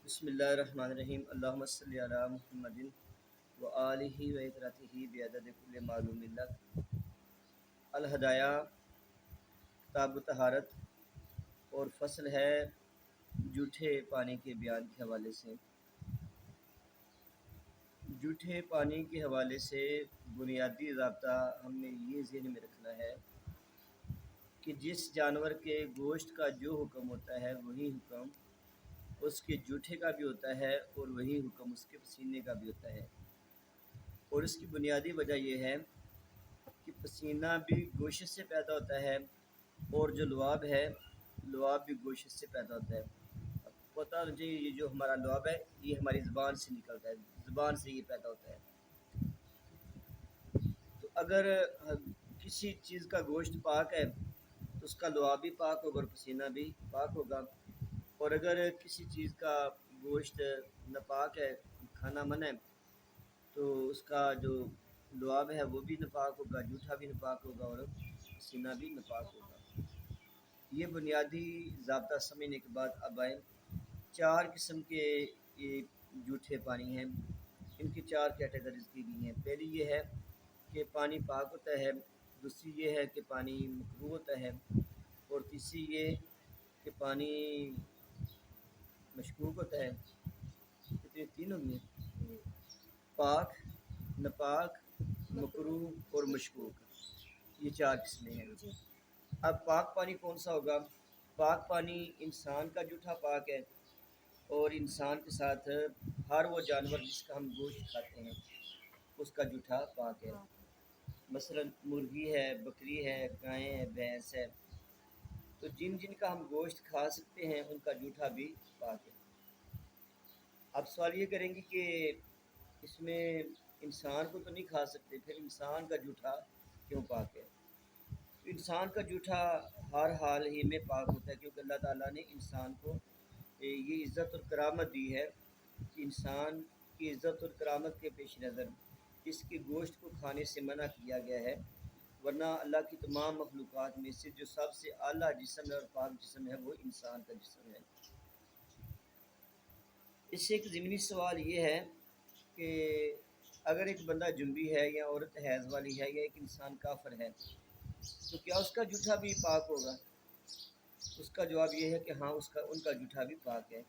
بسم اللہ الرحمن الرحیم اللہم صلی علی محمد و آلہ و اطرتہ بعدد کل معلوم لک۔ الہدایہ کتاب طہارت اور فصل ہے جھوٹے پانی کے بیان کے حوالے سے۔ جھوٹے پانی کے حوالے سے بنیادی ضابطہ ہم نے یہ ذہن میں رکھنا ہے کہ جس جانور کے گوشت کا جو حکم ہوتا ہے وہی حکم اس کے جوٹھے کا بھی ہوتا ہے، اور وہی حکم اس کے پسینے کا بھی ہوتا ہے۔ اور اس کی بنیادی وجہ یہ ہے کہ پسینہ بھی گوشت سے پیدا ہوتا ہے، اور جو لعاب ہے لعاب بھی گوشت سے پیدا ہوتا ہے۔ اب پتہ مجھے یہ جو ہمارا لعاب ہے یہ ہماری زبان سے نکلتا ہے، زبان سے یہ پیدا ہوتا ہے۔ تو اگر کسی چیز کا گوشت پاک ہے تو اس کا لعاب بھی پاک ہوگا اور پسینہ بھی پاک ہوگا، اور اگر کسی چیز کا گوشت ناپاک ہے، کھانا منع ہے، تو اس کا جو لعاب ہے وہ بھی ناپاک ہوگا، جوٹھا بھی ناپاک ہوگا اور پسینہ بھی ناپاک ہوگا۔ یہ بنیادی ضابطہ سمجھنے کے بعد اب آئے چار قسم کے یہ جوٹھے پانی ہیں۔ ان کی چار کیٹیگریز کی گئی ہیں۔ پہلی یہ ہے کہ پانی پاک ہوتا ہے، دوسری یہ ہے کہ پانی مکروہ ہوتا ہے، اور تیسری یہ کہ پانی مشکوک ہوتا ہے۔ کتنے تین ہوں گے، پاک، ناپاک، مکروہ اور مشکوک، یہ چار قسمیں ہیں۔ اب پاک پانی کون سا ہوگا؟ پاک پانی انسان کا جوٹھا پاک ہے، اور انسان کے ساتھ ہر وہ جانور جس کا ہم گوشت کھاتے ہیں اس کا جوٹھا پاک ہے۔ مثلا مرغی ہے، بکری ہے، گائے ہے، بھینس ہے، تو جن جن کا ہم گوشت کھا سکتے ہیں ان کا جوٹھا بھی پاک ہے۔ اب سوال یہ کریں گے کہ اس میں انسان کو تو نہیں کھا سکتے، پھر انسان کا جوٹھا کیوں پاک ہے؟ انسان کا جوٹھا ہر حال ہی میں پاک ہوتا ہے، کیونکہ اللہ تعالیٰ نے انسان کو یہ عزت اور کرامت دی ہے کہ انسان کی عزت اور کرامت کے پیش نظر اس کے گوشت کو کھانے سے منع کیا گیا ہے، ورنہ اللہ کی تمام مخلوقات میں سے جو سب سے اعلیٰ جسم ہے اور پاک جسم ہے وہ انسان کا جسم ہے۔ اس سے ایک ضمنی سوال یہ ہے کہ اگر ایک بندہ جنبی ہے یا عورت حیض والی ہے یا ایک انسان کافر ہے تو کیا اس کا جوٹھا بھی پاک ہوگا؟ اس کا جواب یہ ہے کہ ہاں، ان کا جوٹھا بھی پاک ہے،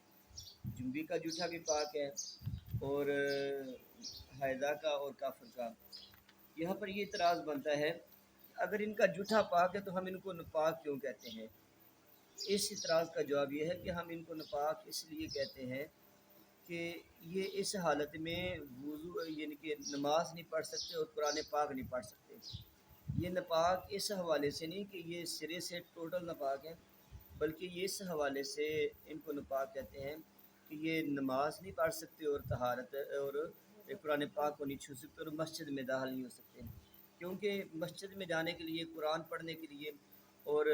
جنبی کا جوٹھا بھی پاک ہے، اور حیضہ کا اور کافر کا۔ یہاں پر یہ اعتراض بنتا ہے کہ اگر ان کا جوٹھا پاک ہے تو ہم ان کو ناپاک کیوں کہتے ہیں؟ اس اعتراض کا جواب یہ ہے کہ ہم ان کو ناپاک اس لیے کہتے ہیں کہ یہ اس حالت میں وضو یعنی کہ نماز نہیں پڑھ سکتے اور قرآن پاک نہیں پڑھ سکتے۔ یہ ناپاک اس حوالے سے نہیں کہ یہ سرے سے ٹوٹل ناپاک ہے، بلکہ یہ اس حوالے سے ان کو ناپاک کہتے ہیں کہ یہ نماز نہیں پڑھ سکتے اور طہارت اور قرآن پاک کو نہیں چھو سکتے اور مسجد میں داخل نہیں ہو سکتے، کیونکہ مسجد میں جانے کے لیے، قرآن پڑھنے کے لیے اور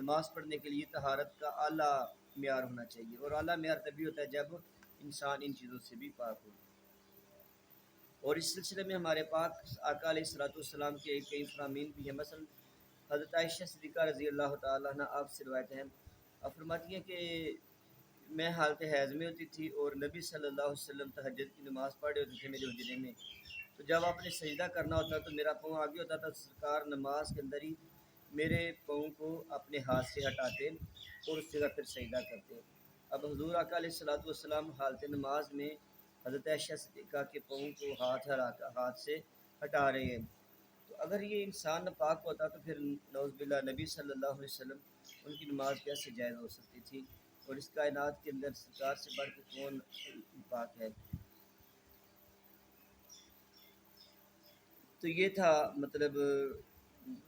نماز پڑھنے کے لیے طہارت کا اعلیٰ معیار ہونا چاہیے، اور اعلیٰ معیار تبھی ہوتا ہے جب انسان ان چیزوں سے بھی پاک ہو۔ اور اس سلسلے میں ہمارے پاک آقا علیہ الصلوۃ والسلام کے کئی فرامین بھی ہیں۔ مثلا حضرت عائشہ صدیقہ رضی اللہ تعالیٰ عنہ آپ سے روایت ہے، آپ فرماتی ہیں کہ میں حالت حیض میں ہوتی تھی اور نبی صلی اللہ علیہ وسلم تہجد کی نماز پڑھ رہے ہوتے تھے میرے حجرے میں، تو جب آپ نے سجدہ کرنا ہوتا تو میرا پاؤں آگے ہوتا تھا، سرکار نماز کے اندر ہی میرے پاؤں کو اپنے ہاتھ سے ہٹاتے اور اس جگہ پھر سجدہ کرتے۔ اب حضور آقا علیہ الصلوۃ والسلام حالت نماز میں حضرت عائشہ صدیقہ کے پاؤں کو ہاتھ سے ہٹا رہے ہیں، تو اگر یہ انسان ناپاک ہوتا تو پھر نعوذ باللہ نبی صلی اللہ علیہ وسلم ان کی نماز کیسے جائز ہو سکتی تھی؟ اور اس کائنات کے اندر سرکار سے بڑھ کے کون پاک ہے؟ تو یہ تھا مطلب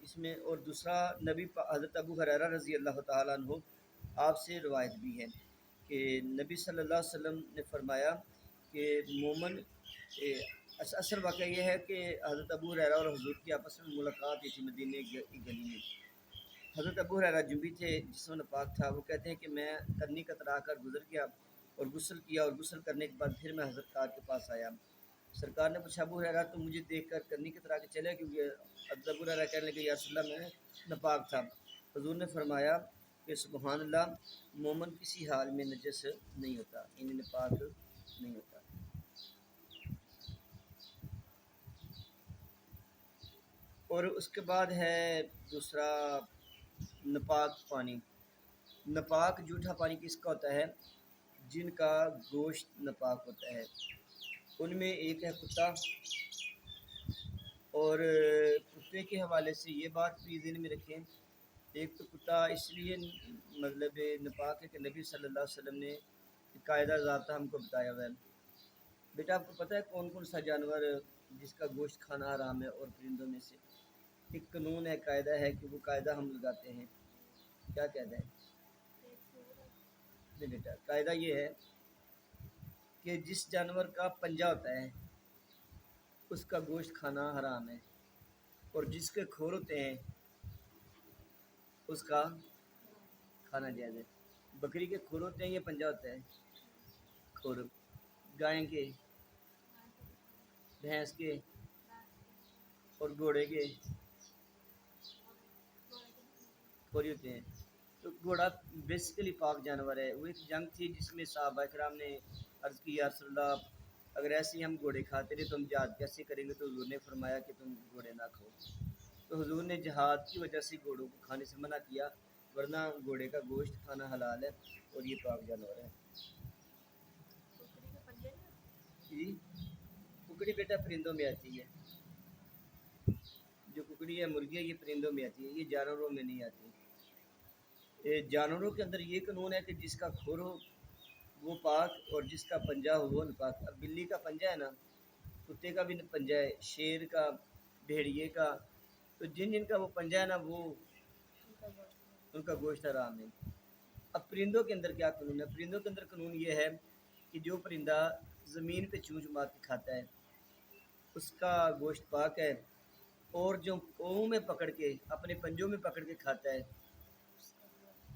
اس میں۔ اور دوسرا نبی حضرت ابو ہریرہ رضی اللہ تعالیٰ عنہ آپ سے روایت بھی ہے کہ نبی صلی اللہ علیہ وسلم نے فرمایا کہ مومن اصل واقعہ یہ ہے کہ حضرت ابو ہریرہ اور حضور کی آپس میں ملاقات ہوئی تھی مدینے کی گلی میں۔ حضرت ابو ہریرہ جنبی تھے، جسم ناپاک تھا، وہ کہتے ہیں کہ میں کرنی کترا کر گزر گیا اور غسل کیا، اور غسل کرنے کے بعد پھر میں حضرت کار کے پاس آیا۔ سرکار نے پوچھا ابو ہریرہ تو مجھے دیکھ کر کرنی کترا کے چلے، کیونکہ حضرت ابو ہریرہ کہنے لگے یا رسول اللہ میں ناپاک تھا۔ حضور نے فرمایا کہ سبحان اللہ، مومن کسی حال میں نجس نہیں ہوتا، یعنی پاک نہیں ہوتا۔ اور اس کے بعد ہے دوسرا نپاک پانی۔ نپاک جھوٹا پانی کس کا ہوتا ہے؟ جن کا گوشت نپاک ہوتا ہے۔ ان میں ایک ہے کتا، اور کتے کے حوالے سے یہ بات بھی ذہن میں رکھیں، ایک تو کتا اس لیے مطلب نپاک ہے کہ نبی صلی اللہ علیہ وسلم نے قاعدہ ضابطہ ہم کو بتایا ہوا ہے۔ بیٹا آپ کو پتہ ہے کون کون سا جانور جس کا گوشت کھانا حرام ہے؟ اور پرندوں میں سے ایک قانون ہے، قاعدہ ہے کہ وہ قاعدہ ہم لگاتے ہیں۔ کیا قاعدہ ہے؟ نہیں بیٹا، قاعدہ یہ ہے کہ جس جانور کا پنجہ ہوتا ہے اس کا گوشت کھانا حرام ہے، اور جس کے کھور ہوتے ہیں اس کا کھانا جائز ہے۔ بکری کے کھور ہوتے ہیں یا پنجہ ہوتا ہے؟ کھور۔ گائیں کے، بھینس کے اور گھوڑے کے کھوری ہوتے ہیں۔ تو گھوڑا بیسیکلی پاک جانور ہے۔ وہ ایک جنگ تھی جس میں صحابہ کرام نے عرض کی یا رسول اللہ، اگر ایسے ہی ہم گھوڑے کھاتے رہے تو ہم جہاد کیسے کریں گے؟ تو حضور نے فرمایا کہ تم گھوڑے نہ کھاؤ۔ تو حضور نے جہاد کی وجہ سے گھوڑوں کو کھانے سے منع کیا، ورنہ گھوڑے کا گوشت کھانا حلال ہے اور یہ پاک جانور ہے۔ جی، ککڑی بیٹا پرندوں میں آتی ہے۔ جو ککڑی ہے مرغی ہے یہ پرندوں میں آتی ہے، یہ جانوروں میں نہیں آتی۔ جانوروں کے اندر یہ قانون ہے کہ جس کا کھور ہو وہ پاک، اور جس کا پنجہ ہو وہ نپاک۔ اب بلی کا پنجہ ہے نا، کتے کا بھی پنجہ ہے، شیر کا، بھیڑیے کا، تو جن جن کا وہ پنجہ ہے نا وہ ان کا گوشت حرام ہے۔ اب پرندوں کے اندر کیا قانون ہے؟ پرندوں کے اندر قانون یہ ہے کہ جو پرندہ زمین پہ چونچ مار کے کھاتا ہے اس کا گوشت پاک ہے، اور جو پاؤں میں پکڑ کے اپنے پنجوں میں پکڑ کے کھاتا ہے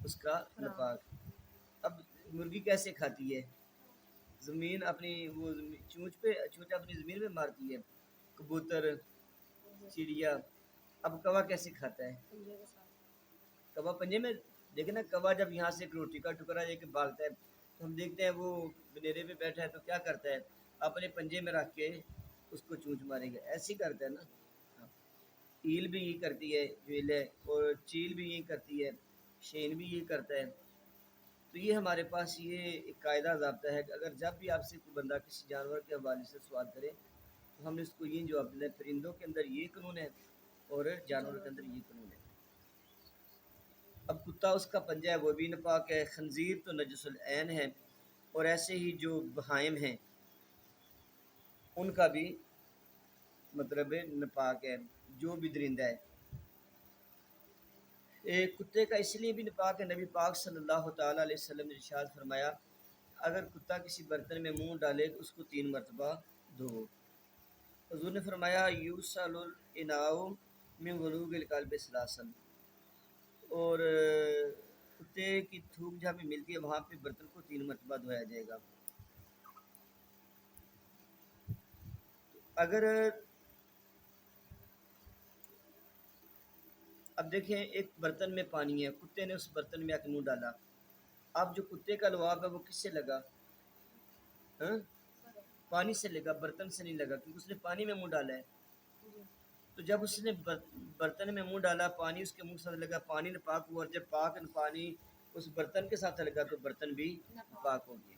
اس کا نپاک۔ اب مرغی کیسے کھاتی ہے؟ زمین اپنی وہ چونچ پہ، چونچ اپنی زمین میں مارتی ہے۔ کبوتر، چڑیا۔ اب کوا کیسے کھاتا ہے؟ کوا پنجے میں۔ دیکھیں نا، کوا جب یہاں سے ایک روٹی کا ٹکڑا لے کے بھاگتا ہے تو ہم دیکھتے ہیں وہ بنیرے پہ بیٹھا ہے تو کیا کرتا ہے؟ اپنے پنجے میں رکھ کے اس کو چونچ مارے گا، ایسے ہی کرتا ہے نا۔ ایل بھی یہی کرتی ہے جو ایل ہے، اور چیل بھی یہی کرتی ہے، شین بھی یہی کرتا ہے۔ تو یہ ہمارے پاس یہ ایک قاعدہ ضابطہ ہے کہ اگر جب بھی آپ سے کوئی بندہ کسی جانور کے حوالے سے سوال کرے تو ہم نے اس کو یہ جواب دینا ہے، پرندوں کے اندر یہ قانون ہے اور جانوروں کے اندر یہ قانون ہے۔ اب کتا اس کا پنجہ ہے وہ بھی نپاک ہے، خنزیر تو نجس العین ہے، اور ایسے ہی جو بہائم ہیں ان کا بھی مطلب نپاک ہے، جو بھی درندہ ہے۔ کتے کا اس لیے بھی نپاک ہے، نبی پاک صلی اللہ تعالیٰ علیہ وسلم نے ارشاد فرمایا اگر کتا کسی برتن میں منہ ڈالے تو اس کو 3 مرتبہ دھو۔ حضور نے فرمایا یوسل الاناء من ولوغ القلب ثلاثا، اور کتے کی تھوک جہاں پہ ملتی ہے وہاں پہ برتن کو 3 مرتبہ دھویا جائے گا۔ اگر اب دیکھیں ایک برتن میں پانی ہے، کتے نے اس برتن میں آ کے منہ ڈالا، اب جو کتے کا لعاب ہے وہ کس سے لگا؟ ہاں؟ پانی سے لگا، برتن سے نہیں لگا، کیونکہ اس نے پانی میں منہ ڈالا ہے۔ تو جب اس نے برتن میں منہ ڈالا، پانی اس کے منہ کے ساتھ لگا، پانی ناپاک ہوا، اور جب پاک پانی اس برتن کے ساتھ لگا تو برتن بھی ناپاک ہو گیا۔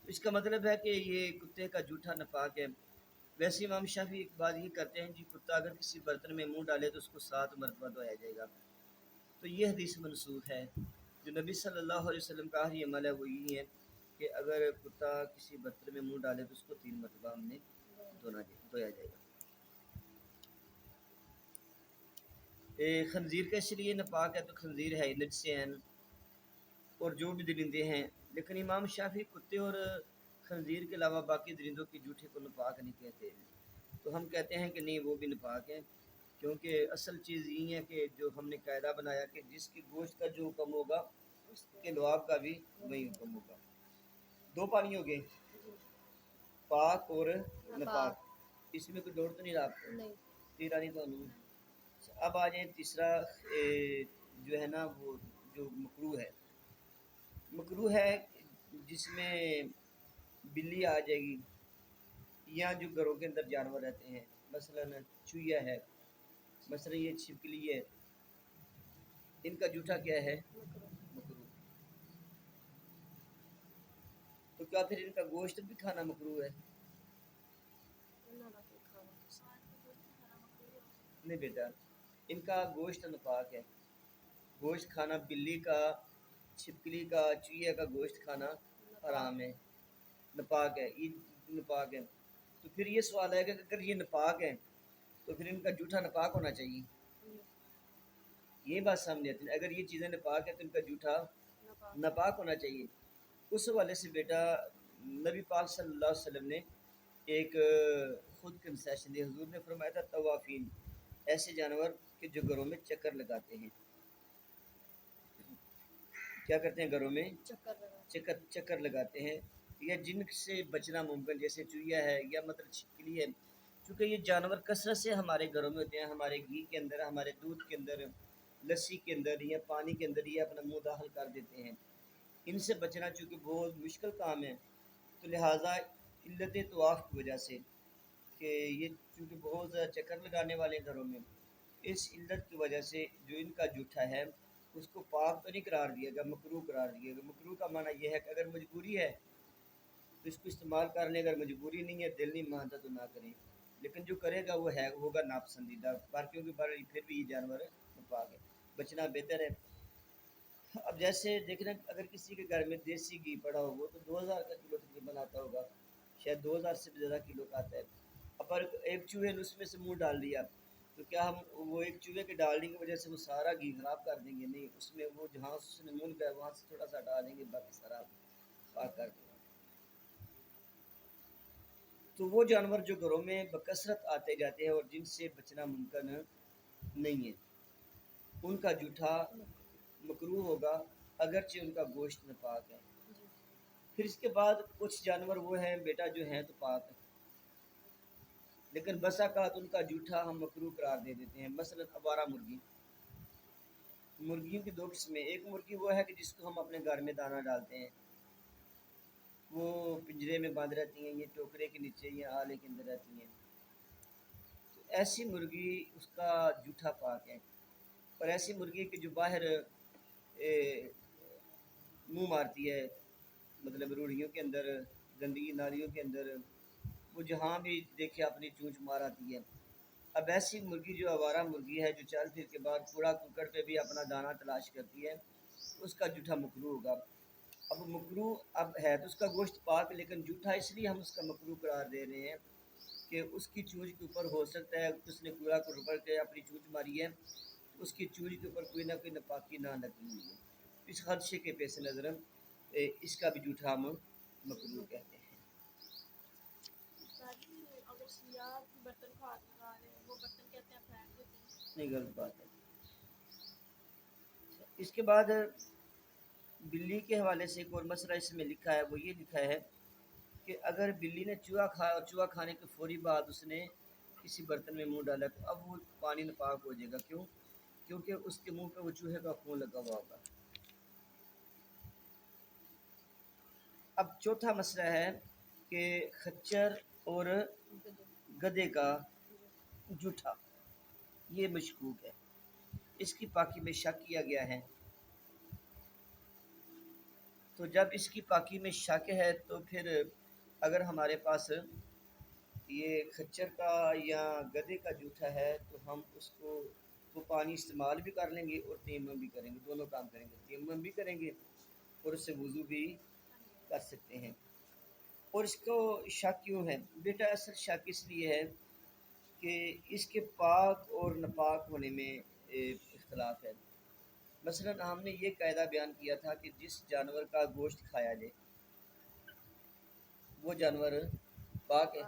اس کا مطلب ہے کہ یہ کتے کا جھوٹا ناپاک ہے۔ ویسے امام شافعی ایک بات یہ کرتے ہیں جی کتا اگر کسی برتن میں منہ ڈالے تو اس کو 7 مرتبہ دھویا جائے گا۔ تو یہ حدیث منسوخ ہے، جو نبی صلی اللہ علیہ وسلم کا آخری عمل ہے وہ یہی ہے کہ اگر کتا کسی برتن میں منہ ڈالے تو اس کو 3 مرتبہ ہم نے دھویا جائے گا۔ خنزیر کا اس لیے ناپاک ہے تو خنزیر ہے نجس عین، اور جو بھی درندے ہیں، لیکن امام شافعی کتے اور خنزیر کے علاوہ باقی درندوں کے جھوٹے کو ناپاک نہیں کہتے ہیں۔ تو ہم کہتے ہیں کہ نہیں وہ بھی ناپاک ہیں، کیونکہ اصل چیز یہ ہے کہ جو ہم نے قاعدہ بنایا کہ جس کی گوشت کا جو حکم ہوگا اس کے لعاب کا بھی وہی حکم ہوگا۔ 2 پانی ہو گئے، پاک اور ناپاک۔ اس میں کوئی ڈوڑ تو نہیں رہا آپ کو؟ تیرا نہیں تو اب آ جائیں تیسرا جو ہے نا وہ جو مکروہ ہے، مکروہ ہے جس میں بلی آ جائے گی، یا جو گھروں کے اندر جانور رہتے ہیں، مثلا چوہیا ہے، مثلا یہ چھپکلی ہے، ان کا جوٹا کیا ہے؟ مکروہ۔ تو کیا پھر ان کا گوشت بھی کھانا مکروہ ہے؟ نہیں بیٹا، ان کا گوشت ناپاک ہے، گوشت کھانا بلی کا، چھپکلی کا، چوہے کا گوشت کھانا حرام ہے، ناپاک ہے، یہ ناپاک ہے۔ تو پھر یہ سوال ہے کہ اگر یہ ناپاک ہے تو پھر ان کا جوٹا ناپاک ہونا چاہیے، یہ بات سامنے آتی ہے۔ اگر یہ چیزیں ناپاک ہیں تو ان کا جوٹا ناپاک ہونا چاہیے۔ اس حوالے سے بیٹا نبی پاک صلی اللہ علیہ وسلم نے ایک خود کنسیشن دی، حضور نے فرمایا تھا طوافین، ایسے جانور کہ جو گھروں میں چکر لگاتے ہیں۔ کیا کرتے ہیں؟ گھروں میں چکر لگاتے ہیں، یا جن سے بچنا ممکن، جیسے چوہیا ہے یا مطلب چھپکلی ہے، چونکہ یہ جانور کثرت سے ہمارے گھروں میں ہوتے ہیں، ہمارے گھی کے اندر، ہمارے دودھ کے اندر، لسی کے اندر یا پانی کے اندر یہ اپنا منہ داخل کر دیتے ہیں۔ ان سے بچنا چونکہ بہت مشکل کام ہے، تو لہٰذا علت طواف کی وجہ سے کہ یہ چونکہ بہت زیادہ چکر لگانے والے گھروں میں، اس علت کی وجہ سے جو ان کا جوٹا ہے اس کو پاک تو نہیں قرار دیا گیا، مکروہ قرار دیا گیا۔ مکروہ کا معنی یہ ہے کہ اگر مجبوری ہے تو اس کو استعمال کر لیں، اگر مجبوری نہیں ہے، دل نہیں مانتا تو نہ کریں، لیکن جو کرے گا وہ ہے ہوگا ناپسندیدہ، باقیوں کے بارے پھر بھی یہ جانور پاک ہے، بچنا بہتر ہے۔ اب جیسے دیکھنا، اگر کسی کے گھر میں دیسی گھی پڑا ہو، وہ تو 2000 کا کلو تقریباً آتا ہوگا، شاید 2000 سے بھی زیادہ کلو کا آتا ہے۔ اب ایک چوہے نے اس میں سے منہ ڈال دیا تو کیا ہم وہ ایک چوہے کے ڈالنے کی وجہ سے وہ سارا گھی خراب کر دیں گے؟ نہیں، اس میں وہ جہاں اس نے منہ لگایا وہاں سے تھوڑا سا ڈال دیں گے، باقی سارا پاک کر دیں گے۔ تو وہ جانور جو گھروں میں بکثرت آتے جاتے ہیں اور جن سے بچنا ممکن نہیں ہے، ان کا جوٹا مکروہ ہوگا، اگرچہ ان کا گوشت ناپاک ہے۔ پھر اس کے بعد کچھ جانور وہ ہیں بیٹا جو ہیں تو پاک ہیں، لیکن بسا اوقات ان کا جوٹا ہم مکروہ قرار دے دیتے ہیں۔ مثلا آوارہ مرغی، مرغیوں کی دو قسمیں، ایک مرغی وہ ہے کہ جس کو ہم اپنے گھر میں دانہ ڈالتے ہیں، وہ پنجرے میں بند رہتی ہیں، یہ ٹوکرے کے نیچے یا آلے کے اندر رہتی ہیں، تو ایسی مرغی اس کا جوٹا پاک ہے۔ اور ایسی مرغی کہ جو باہر منہ مارتی ہے، مطلب روڑیوں کے اندر، گندگی نالیوں کے اندر، وہ جہاں بھی دیکھے اپنی چونچ مار آتی ہے۔ اب ایسی مرغی جو آوارہ مرغی ہے، جو چل پھر کے بعد کوڑا کرکٹ پہ بھی اپنا دانہ تلاش کرتی ہے، اس کا جوٹا مکروہ ہوگا۔ اب مکروہ اب ہے تو اس کا گوشت پاک، لیکن جوٹا اس لیے ہم اس کا مکروہ قرار دے رہے ہیں کہ اس کی چونچ کے اوپر ہو سکتا ہے اس نے کوڑا کرکٹ کے اپنی چونچ ماری ہے، اس کی چونچ کے اوپر کوئی نہ کوئی ناپاکی نہ لگی ہوئی ہے، اس خدشے کے پیش نظر اس کا بھی جوٹا ہم مکروہ کہتے ہیں۔ نہیں، غلط بات ہے۔ اس کے بعد بلی کے حوالے سے ایک اور مسئلہ اس میں لکھا ہے، وہ یہ لکھا ہے کہ اگر بلی نے چوہا کھایا اور چوہا کھانے کے فوری بعد اس نے کسی برتن میں منہ ڈالا تو اب وہ پانی ناپاک ہو جائے گا، کیوں؟ کیونکہ اس کے منہ پہ وہ چوہے کا خون لگا ہوا ہوگا۔ اب چوتھا مسئلہ ہے کہ خچر اور گدھے کا جوٹا، یہ مشکوک ہے، اس کی پاکی میں شک کیا گیا ہے۔ تو جب اس کی پاکی میں شک ہے تو پھر اگر ہمارے پاس یہ خچر کا یا گدھے کا جوٹا ہے تو ہم اس کو تو پانی استعمال بھی کر لیں گے اور تیمم بھی کریں گے، دونوں کام کریں گے، تیمم بھی کریں گے اور اس سے وضو بھی کر سکتے ہیں۔ اور اس کو شک کیوں ہے بیٹا؟ اصل شک اس لیے ہے کہ اس کے پاک اور ناپاک ہونے میں اختلاف ہے۔ مثلا ہم نے یہ قاعدہ بیان کیا تھا کہ جس جانور کا گوشت کھایا جائے وہ جانور پاک ہے۔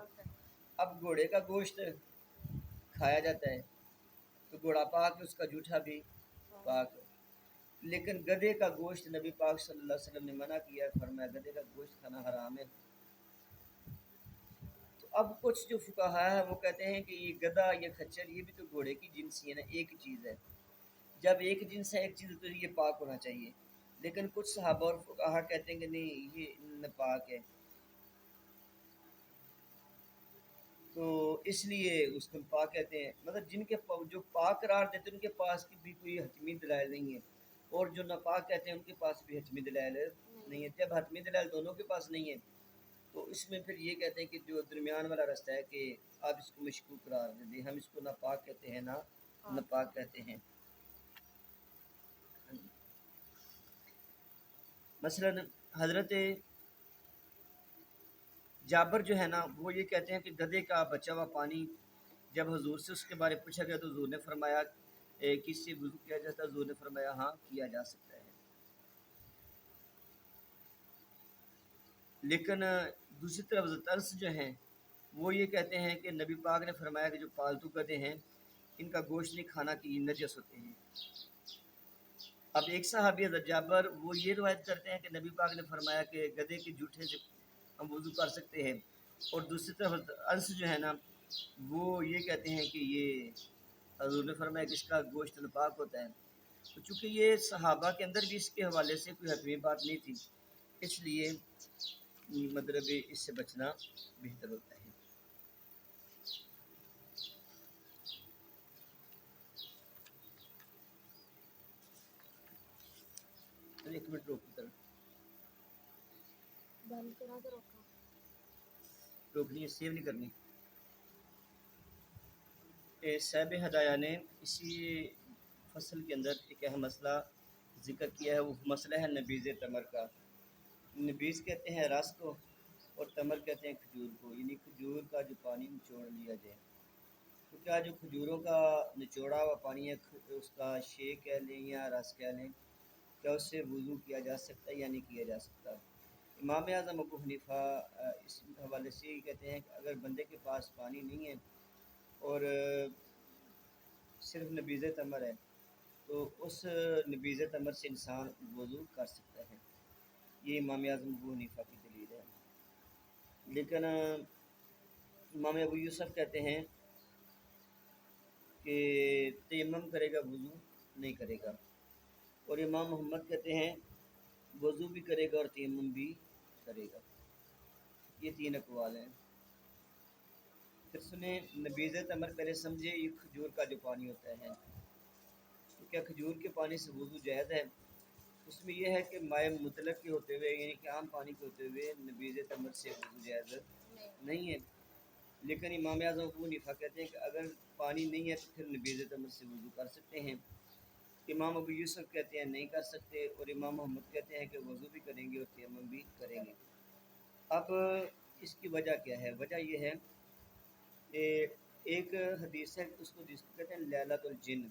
اب گھوڑے کا گوشت کھایا جاتا ہے تو گھوڑا پاک ہے، اس کا جوٹا بھی پاک ہے، لیکن گدھے کا گوشت نبی پاک صلی اللہ علیہ وسلم نے منع کیا ہے، فرمایا گدھے کا گوشت کھانا حرام ہے۔ تو اب کچھ جو فقہا ہے وہ کہتے ہیں کہ یہ گدھا یا خچر یہ بھی تو گھوڑے کی جنس ہی ہے نا، ایک چیز ہے، جب ایک جنس ہے ایک چیز تو یہ پاک ہونا چاہیے، لیکن کچھ صحابہ اور فقہا کہتے ہیں کہ نہیں یہ ناپاک ہے، تو اس لیے اس کو پاک کہتے ہیں، مطلب جن کے جو پاک قرار دیتے ہیں ان کے پاس کی بھی کوئی حتمی دلائل نہیں ہے، اور جو ناپاک کہتے ہیں ان کے پاس بھی حتمی دلائل نہیں ہے۔ جب حتمی دلائل دونوں کے پاس نہیں ہے تو اس میں پھر یہ کہتے ہیں کہ جو درمیان والا رستہ ہے کہ آپ اس کو مشکوک قرار دے دیں، ہم اس کو ناپاک کہتے ہیں نہ ناپاک کہتے ہیں۔ مثلا حضرت جابر جو ہے نا وہ یہ کہتے ہیں کہ گدھے کا بچا ہوا پانی جب حضور سے اس کے بارے پوچھا گیا تو حضور نے فرمایا کس سے وضو کیا جاتا ہے؟ حضور نے فرمایا ہاں کیا جا سکتا ہے۔ لیکن دوسری طرف طرز جو ہیں وہ یہ کہتے ہیں کہ نبی پاک نے فرمایا کہ جو پالتو گدھے ہیں ان کا گوشت نہیں کھانا کہ یہ نجس ہوتے ہیں۔ اب ایک صحابی حضرت جابر وہ یہ روایت کرتے ہیں کہ نبی پاک نے فرمایا کہ گدھے کے جوٹھے سے ہم وضو کر سکتے ہیں، اور دوسری طرف انس جو ہے نا وہ یہ کہتے ہیں کہ یہ حضور نے فرمایا کہ اس کا گوشت ناپاک ہوتا ہے۔ تو چونکہ یہ صحابہ کے اندر بھی اس کے حوالے سے کوئی حتمی بات نہیں تھی، اس لیے مطلب اس سے بچنا بہتر ہوتا ہے۔ ایک منٹ روکنی ہے، سیو نہیں کرنی۔ صاحب ہدایہ نے اسی فصل کے اندر ایک اہم مسئلہ ذکر کیا ہے، وہ مسئلہ ہے نبیذ تمر کا۔ نبیذ کہتے ہیں رس کو، اور تمر کہتے ہیں کھجور کو، یعنی کھجور کا جو پانی نچوڑ لیا جائے۔ تو کیا جو کھجوروں کا نچوڑا ہوا پانی ہے اس کا شیک کہہ لیں یا رس کہہ لیں، کیا اس سے وضو کیا جا سکتا ہے یا نہیں کیا جا سکتا؟ امام اعظم ابو حنیفہ اس حوالے سے یہ کہتے ہیں کہ اگر بندے کے پاس پانی نہیں ہے اور صرف نبیذ تمر ہے تو اس نبیذ تمر سے انسان وضو کر سکتا ہے، یہ امام اعظم ابو حنیفہ کی دلیل ہے۔ لیکن امام ابو یوسف کہتے ہیں کہ تیمم کرے گا وضو نہیں کرے گا، اور امام محمد کہتے ہیں وضو بھی کرے گا اور تیمم بھی کرے گا۔ یہ تین اقوال ہیں۔ پھر سنیں نبیذ تمر پہلے سمجھے، یہ کھجور کا جو پانی ہوتا ہے، تو کیا کھجور کے پانی سے وضو جائز ہے؟ اس میں یہ ہے کہ مائع مطلق کے ہوتے ہوئے یعنی کہ عام پانی کے ہوتے ہوئے نبیذ تمر سے وضو جائز نہیں ہے، لیکن امام اعظم ابو حنیفہ کہتے ہیں کہ اگر پانی نہیں ہے تو پھر نبیذ تمر سے وضو کر سکتے ہیں۔ امام ابو یوسف کہتے ہیں نہیں کر سکتے، اور امام محمد کہتے ہیں کہ وضو بھی کریں گے اور تیمم بھی کریں گے۔ اب اس کی وجہ کیا ہے؟ وجہ یہ ہے کہ ایک حدیث ہے اس کو جس کو کہتے ہیں لیلۃ الجن،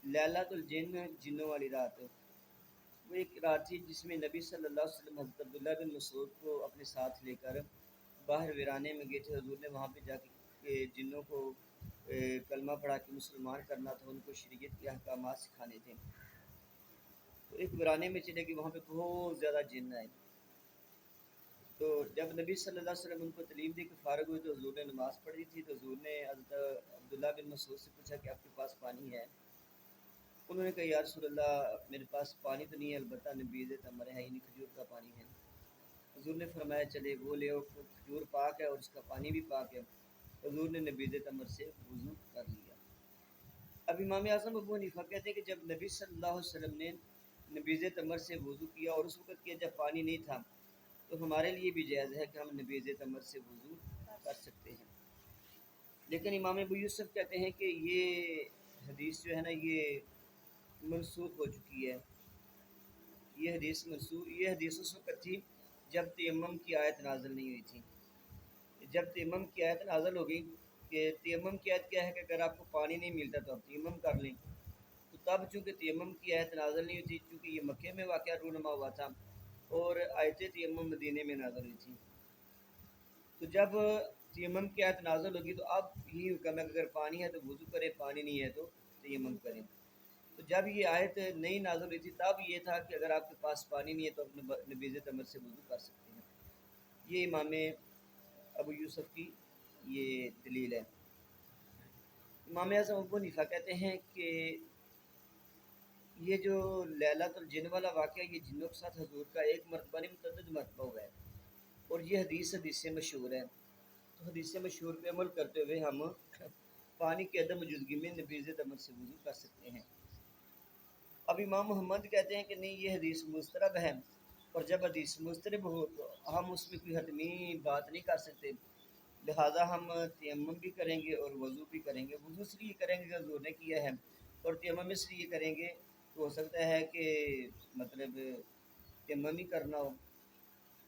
لیلۃ الجن جنوں والی رات، وہ ایک رات تھی جس میں نبی صلی اللہ علیہ وسلم حضرت عبداللہ بن مسعود کو اپنے ساتھ لے کر باہر ویرانے میں گئے تھے۔ حضور نے وہاں پہ جا کے جنوں کو کلمہ پڑھا کے مسلمان کرنا تھا، ان کو شریعت کے احکامات سکھانے تھے۔ تو ایک ویرانے میں چلے گئے، وہاں پہ بہت زیادہ جن آئے۔ تو جب نبی صلی اللہ علیہ وسلم ان کو تعلیم دے کے فارغ ہوئے تو حضور نے نماز پڑھی تھی، تو حضور نے حضرت عبداللہ بن مسعود سے پوچھا کہ آپ کے پاس پانی ہے؟ انہوں نے کہا یا رسول اللہ میرے پاس پانی تو نہیں ہے، البتہ نبیذ تمر ہے، یعنی کھجور کا پانی ہے۔ حضور نے فرمایا چلے وہ لے، کھجور پاک ہے اور اس کا پانی بھی پاک ہے۔ حضور نے نبیذ تمر سے وضو کر لیا۔ اب امام اعظم ابو حنیفہ کہتے ہیں کہ جب نبی صلی اللہ علیہ وسلم نے نبیذ تمر سے وضو کیا اور اس وقت کیا جب پانی نہیں تھا، تو ہمارے لیے بھی جائز ہے کہ ہم نبیذ تمر سے وضو کر سکتے ہیں۔ لیکن امام ابو یوسف کہتے ہیں کہ یہ حدیث جو ہے نا یہ منسوخ ہو چکی ہے، یہ حدیث منسوخ، یہ حدیث اس وقت تھی جب تیمم کی آیت نازل نہیں ہوئی تھی۔ جب تیمم کی آیت نازل ہو گئی کہ تیمم کی آیت کیا ہے کہ اگر آپ کو پانی نہیں ملتا تو آپ تیمم کر لیں، تو تب چونکہ تیمم کی آیت نازل نہیں ہوئی تھی، چونکہ یہ مکے میں واقعہ رونما ہوا تھا اور آیت تیمم مدینے میں نازل ہوئی تھی، تو جب تیمم کی آیت نازل ہوگی تو اب یہی حکم ہے کہ اگر پانی ہے تو وضو کرے، پانی نہیں ہے تو تیمم کریں۔ تو جب یہ آیت نئی نازل ہوئی تھی تب یہ تھا کہ اگر آپ کے پاس پانی نہیں ہے تو اپنے نبیذ تمر سے وضو کر سکتے ہیں۔ یہ امام ابو یوسف کی یہ دلیل ہے۔ امام اعظم ابو حنیفہ کہتے ہیں کہ یہ جو لیلۃ الجن والا واقعہ یہ جنوں کے ساتھ حضور کا ایک مرتبہ نہیں متعدد مرتبہ ہوا ہے، اور یہ حدیث سے مشہور ہے۔ تو حدیث سے مشہور پہ عمل کرتے ہوئے ہم پانی کی عدم موجودگی میں نبیذ تمر سے وضو کر سکتے ہیں۔ اب امام محمد کہتے ہیں کہ نہیں، یہ حدیث مسترب ہے، اور جب حدیث مسترب ہو تو ہم اس میں کوئی حتمی بات نہیں کر سکتے، لہٰذا ہم تیمم بھی کریں گے اور وضو بھی کریں گے۔ وضو اس لیے کریں گے کہ حضور نے کیا ہے، اور تیمم اس لیے کریں گے تو ہو سکتا ہے کہ مطلب تیمم ہی کرنا ہو،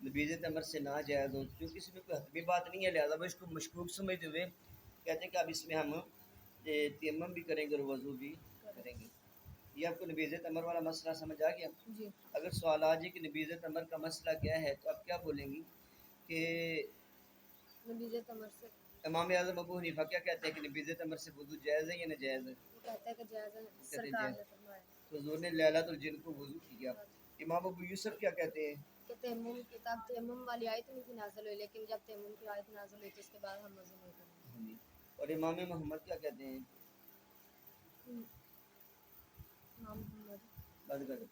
نبیذ تمر سے نہ جائز ہو، کیونکہ اس میں کوئی حتمی بات نہیں ہے، لہٰذا وہ اس کو مشکوک سمجھتے ہوئے کہتے ہیں کہ اب اس میں ہم تیمم بھی کریں گے اور وضو بھی کریں گے۔ یہ آپ کو نبیذ تمر والا مسئلہ سمجھ آ گیا؟ جی اگر سوال آ جائے کہ نبیذ تمر کا مسئلہ کیا ہے تو آپ کیا بولیں گی کہ نبیذ تمر سے امام اعظم ابو حنیفہ کیا کہتے ہیں کہ نبیذ تمر سے وضو جائز ہے یا ناجائز ہے؟ وہ کہتا ہے کہ جائز ہے، وہ کہتے ہیں سرکار جائز۔ نے فرمایا تو حضور نے لیلۃ الجن کو وضو کیا۔ امام ابو یوسف کیا کہتے ہیں؟ کہ تیمم کتاب تیمم والی آیت نہیں تھی نازل ہوئی، لیکن جب تیمم کی آیت نازل ہوئی تو اس کے بعد ہم وضو نہیں کریں ہاں جی۔ اور امام محمد کیا کہتے ہیں؟ گے۔ امام محمد بات کر